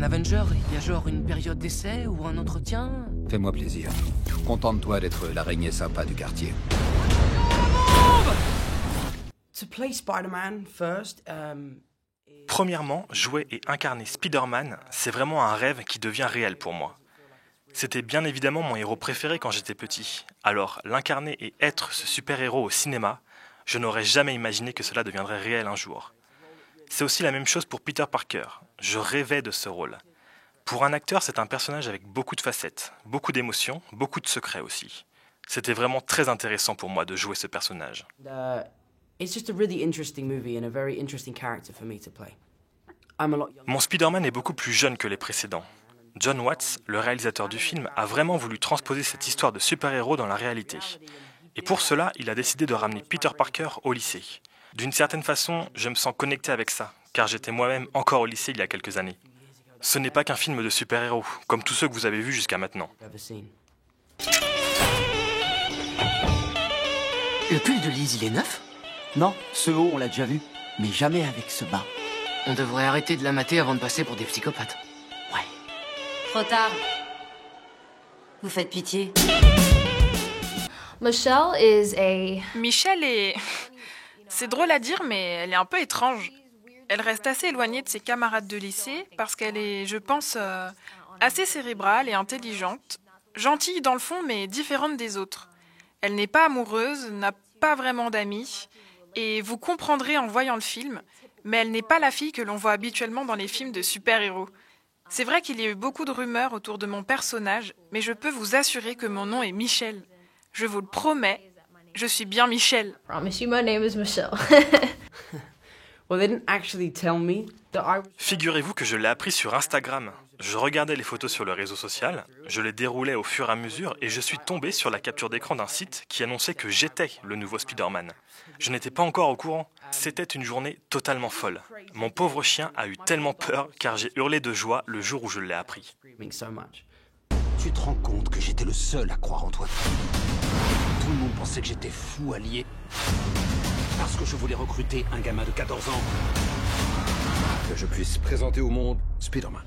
Avenger, il y a genre une période d'essai ou un entretien? Fais-moi plaisir. Contente-toi d'être l'araignée sympa du quartier. To play Spider-Man first, Premièrement, jouer et incarner Spider-Man, c'est vraiment un rêve qui devient réel pour moi. C'était bien évidemment mon héros préféré quand j'étais petit. Alors, l'incarner et être ce super-héros au cinéma, je n'aurais jamais imaginé que cela deviendrait réel un jour. C'est aussi la même chose pour Peter Parker. Je rêvais de ce rôle. Pour un acteur, c'est un personnage avec beaucoup de facettes, beaucoup d'émotions, beaucoup de secrets aussi. C'était vraiment très intéressant pour moi de jouer ce personnage. it's just a really interesting movie and a very interesting character for me to play. I'm a lot younger. Mon Spider-Man est beaucoup plus jeune que les précédents. John Watts, le réalisateur du film, a vraiment voulu transposer cette histoire de super-héros dans la réalité. Et pour cela, il a décidé de ramener Peter Parker au lycée. D'une certaine façon, je me sens connecté avec ça, car j'étais moi-même encore au lycée il y a quelques années. Ce n'est pas qu'un film de super-héros, comme tous ceux que vous avez vus jusqu'à maintenant. Ever seen. Le pull de Liz, il est neuf? Non, ce haut, on l'a déjà vu, mais jamais avec ce bas. On devrait arrêter de la mater avant de passer pour des psychopathes. Ouais. Trop tard. Vous faites pitié. Michelle is a... Michelle est... C'est drôle à dire, mais elle est un peu étrange. Elle reste assez éloignée de ses camarades de lycée parce qu'elle est, je pense, assez cérébrale et intelligente. Gentille dans le fond, mais différente des autres. Elle n'est pas amoureuse, n'a pas vraiment d'amis. Et vous comprendrez en voyant le film, mais elle n'est pas la fille que l'on voit habituellement dans les films de super-héros. C'est vrai qu'il y a eu beaucoup de rumeurs autour de mon personnage, mais je peux vous assurer que mon nom est Michelle. Je vous le promets, je suis bien Michelle. Promise you my name is Michelle. Well, they didn't actually tell me that I was. Figurez-vous que je l'ai appris sur Instagram. Je regardais les photos sur le réseau social, je les déroulais au fur et à mesure et je suis tombé sur la capture d'écran d'un site qui annonçait que j'étais le nouveau Spider-Man. Je n'étais pas encore au courant. C'était une journée totalement folle. Mon pauvre chien a eu tellement peur car j'ai hurlé de joie le jour où je l'ai appris. Screaming so much. Tu te rends compte que j'étais le seul à croire en toi? Tout le monde pensait que j'étais fou allié. Parce que je voulais recruter un gamin de 14 ans. Que je puisse présenter au monde Spider-Man.